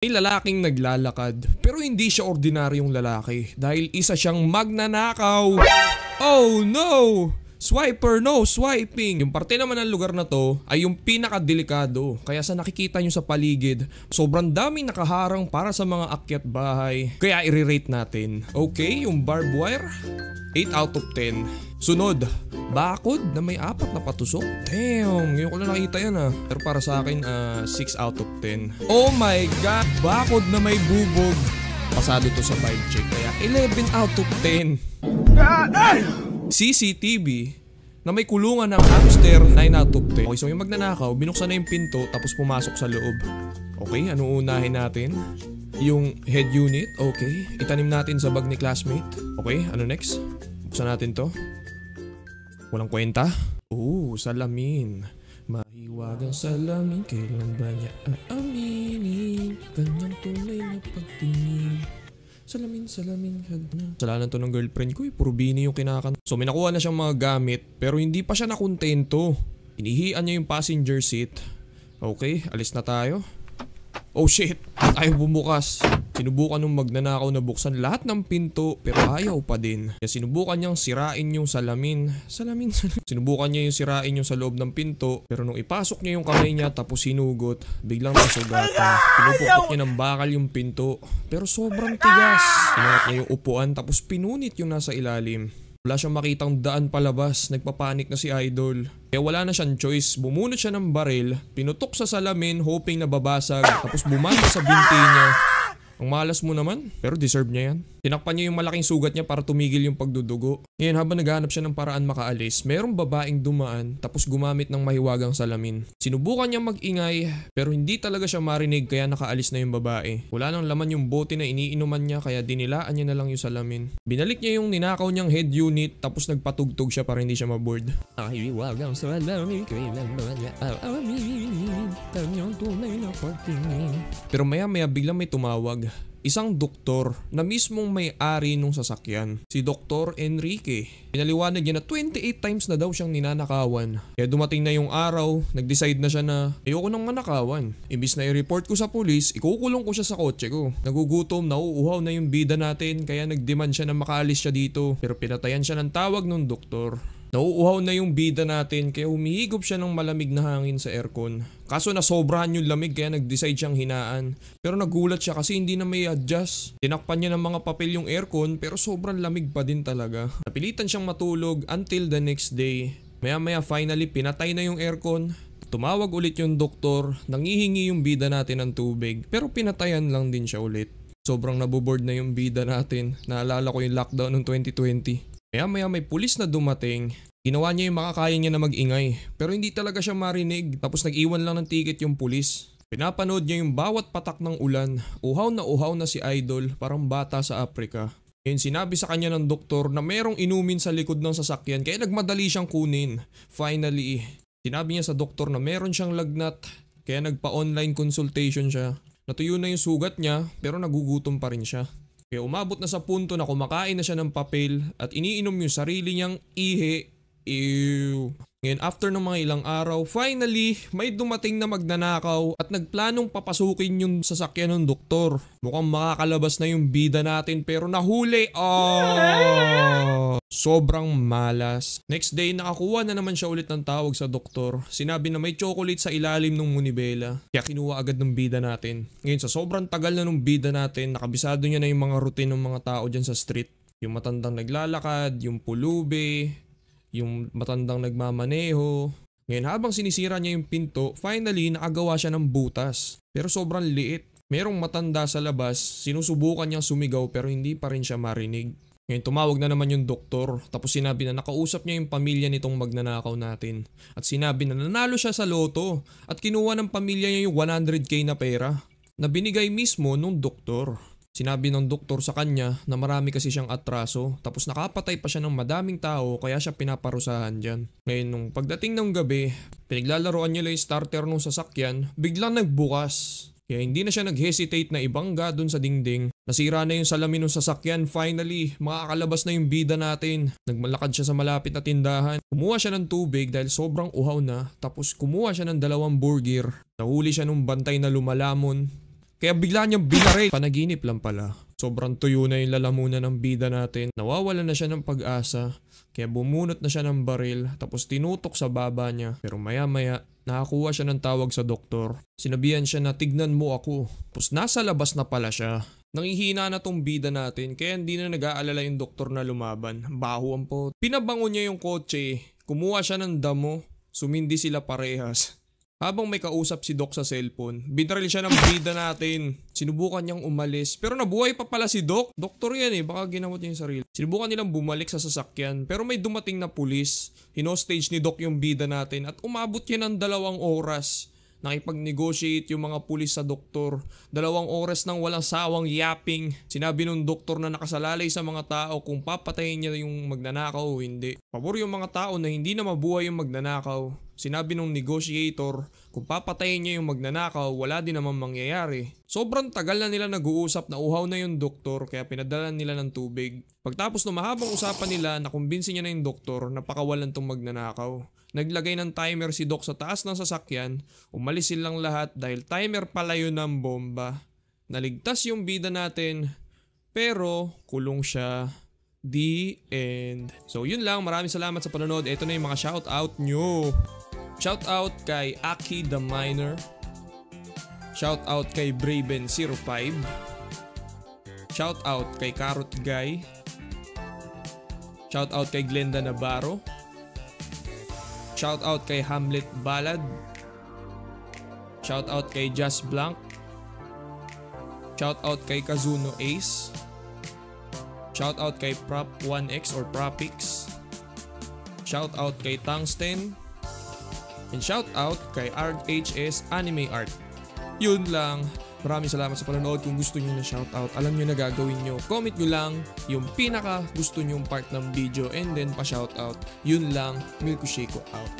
May lalaking naglalakad pero hindi siya ordinaryong lalaki dahil isa siyang magnanakaw. Oh no! Swiper no swiping! Yung parte naman ng lugar na to ay yung pinakadelikado. Kaya sa nakikita nyo sa paligid, sobrang daming nakaharang para sa mga akyat bahay. Kaya i-rate natin. Okay, yung barbed wire, 8 out of 10. Sunod, bakod na may 4 na patusok. Damn, ngayon ko lang nakita yan Pero para sa akin, 6 out of 10. Oh my god, bakod na may bubog. Pasado to sa vibe check, kaya 11 out of 10. CCTV na may kulungan ng hamster, 9 out of 10. Okay, so yung magnanakaw, binuksan na yung pinto tapos pumasok sa loob. Okay, ano unahin natin? Yung head unit, okay. Itanim natin sa bag ni classmate. Okay, ano next? Buksan natin to. Walang kwenta. Salamin. Mahiwagang salamin, kailan ba niya aaminin? Kanyang tunay na pagtingin. Salamin ka na. Kasalanan to ng girlfriend ko puro bini yung kinakanta. So may nakuha na siyang mga gamit pero hindi pa siya nakontento. Inihian niya yung passenger seat. Okay, alis na tayo. Oh shit, ayaw bumukas. Sinubukan nung magnanakaw na buksan lahat ng pinto pero ayaw pa din. Kaya sinubukan niyang sirain yung salamin. Sinubukan niya yung sirain yung sa loob ng pinto pero nung ipasok niya yung kamay niya tapos sinugot, biglang nasugatan. Pinupukpok niya ng bakal yung pinto pero sobrang tigas. Inangat niya yung upuan tapos pinunit yung nasa ilalim. Wala siyang makitang daan palabas, nagpapanik na si Idol. Kaya wala na siyang choice, bumunot siya ng baril, pinutok sa salamin hoping na babasag, tapos bumanda sa binti niya. Ang malas mo naman, pero deserve niya yan. Tinakpan niya yung malaking sugat niya para tumigil yung pagdudugo. Ngayon habang naghahanap siya ng paraan makaalis, mayroong babaeng dumaan tapos gumamit ng mahiwagang salamin. Sinubukan niya mag-ingay pero hindi talaga siya marinig kaya nakaalis na yung babae. Wala nang laman yung bote na iniinuman niya kaya dinilaan niya na lang yung salamin. Binalik niya yung ninakaw niyang head unit tapos nagpatugtog siya para hindi siya maboard. Mahiwagang salamin, kailan ba niya aaminin? Kanyang tunay na pagtingin. Pero maya biglang may tumawag. Isang doktor na mismong may-ari nung sasakyan, si Dr. Enrique. Pinaliwanag niya na 28 times na daw siyang ninanakawan. Kaya dumating na yung araw, nag-decide na siya na ayoko nang manakawan. Imbis na i-report ko sa pulis, ikukulong ko siya sa kotse ko. Nagugutom, nauuhaw na yung bida natin kaya nag-demand siya na makaalis siya dito. Pero pinatayan siya ng tawag nung doktor. Nauuhaw na yung bida natin kaya humihigop siya ng malamig na hangin sa aircon. Kaso nasobrahan yung lamig kaya nag-decide siyang hinaan. Pero nagulat siya kasi hindi na may adjust. Tinakpan niya ng mga papel yung aircon pero sobrang lamig pa din talaga. Napilitan siyang matulog until the next day. Maya finally pinatay na yung aircon. Tumawag ulit yung doktor, nangihingi yung bida natin ng tubig pero pinatayan lang din siya ulit. Sobrang naboboard na yung bida natin. Naalala ko yung lockdown ng 2020. Maya may pulis na dumating, ginawa niya yung makakaya niya na mag-ingay pero hindi talaga siya marinig tapos nag-iwan lang ng ticket yung pulis. Pinapanood niya yung bawat patak ng ulan, uhaw na si Idol parang bata sa Africa. Ngayon sinabi sa kanya ng doktor na merong inumin sa likod ng sasakyan kaya nagmadali siyang kunin. Finally, sinabi niya sa doktor na meron siyang lagnat kaya nagpa-online consultation siya. Natuyo na yung sugat niya pero nagugutom pa rin siya. Kaya umabot na sa punto na kumakain na siya ng papel at iniinom yung sarili niyang ihi. Ew. Ngayon after ng mga ilang araw, finally may dumating na magnanakaw at nagplanong papasukin yung sasakyan ng doktor. Mukhang makakalabas na yung bida natin pero nahuli. Sobrang malas. Next day nakakuha na naman siya ulit ng tawag sa doktor. Sinabi na may chocolate sa ilalim ng munibela. Kaya kinuha agad ng bida natin. Ngayon sa sobrang tagal na ng bida natin, nakabisado niya na yung mga routine ng mga tao dyan sa street. Yung matandang naglalakad, yung pulube, yung matandang nagmamaneho. Ngayon habang sinisira niya yung pinto, finally nakagawa siya ng butas. Pero sobrang liit. Merong matanda sa labas, sinusubukan niyang sumigaw pero hindi pa rin siya marinig. Ngayon tumawag na naman yung doktor tapos sinabi na nakausap niya yung pamilya nitong magnanakaw natin. At sinabi na nanalo siya sa loto at kinuha ng pamilya niya yung 100k na pera na binigay mismo nung doktor. Sinabi ng doktor sa kanya na marami kasi siyang atraso tapos nakapatay pa siya ng madaming tao kaya siya pinaparusahan dyan. Ngayon nung pagdating ng gabi, pinaglalaroan niya lang yung starter nung sasakyan, biglang nagbukas. Kaya hindi na siya nag-hesitate na ibangga dun sa dingding. Nasira na yung salamin ng sasakyan. Finally, makakalabas na yung bida natin. Nagmalakad siya sa malapit na tindahan. Kumuha siya ng tubig dahil sobrang uhaw na. Tapos kumuha siya ng 2 burger. Nahuli siya nung bantay na lumalamon. Kaya bigla niyang binaril. Panaginip lang pala. Sobrang tuyo na yung lalamunan ng bida natin. Nawawala na siya ng pag-asa. Kaya bumunot na siya ng baril tapos tinutok sa baba niya. Pero maya-maya, nakakuha siya ng tawag sa doktor. Sinabihan siya na tignan mo ako. Tapos nasa labas na pala siya. Nangihina na tong bida natin kaya hindi na nag-aalala yung doktor na lumaban. Baho ang pot. Pinabango niya yung kotse. Kumuha siya ng damo. Sumindi sila parehas. Habang may kausap si Doc sa cellphone, binaril siya ng bida natin. Sinubukan niyang umalis pero nabuhay pa pala si Doc. Doktor yan baka ginamot niya yung sarili. Sinubukan nilang bumalik sa sasakyan pero may dumating na pulis. Hinostage ni Doc yung bida natin at umabot yan ng 2 oras. Nakipag-negotiate yung mga pulis sa doktor. 2 oras nang walang sawang yapping. Sinabi nung doktor na nakasalalay sa mga tao kung papatayin niya yung magnanakaw o hindi. Pabor yung mga tao na hindi na mabuhay yung magnanakaw. Sinabi nung negotiator, kung papatayin niya yung magnanakaw, wala din naman mangyayari. Sobrang tagal na nila nag-uusap na uhaw na yung doktor kaya pinadalan nila ng tubig. Pagtapos ng mahabang usapan nila, nakumbinsi niya na yung doktor na pakawalan tong magnanakaw. Naglagay ng timer si Doc sa taas ng sasakyan, umalis silang lahat dahil timer pala yun ng bomba. Naligtas yung bida natin, pero kulong siya. The end. So yun lang, maraming salamat sa panonood. Ito na yung mga shoutout nyo. Shoutout kay Aki the Miner. Shoutout kay Braven05. Shoutout kay Carrot Guy. Shoutout kay Glenda Navarro. Shoutout kay Hamlet Balad. Shoutout kay Just Blanc. Shoutout kay Kazuno Ace. Shoutout kay Prop1X or Propix. Shoutout kay Tungsten. And shoutout kay RHS Anime Art. Yun lang. Maraming salamat sa panonood. Kung gusto nyo na shoutout, alam nyo na gagawin nyo. Comment nyo lang yung pinaka gusto nyong part ng video and then pa shoutout. Yun lang. Milko Shiko out.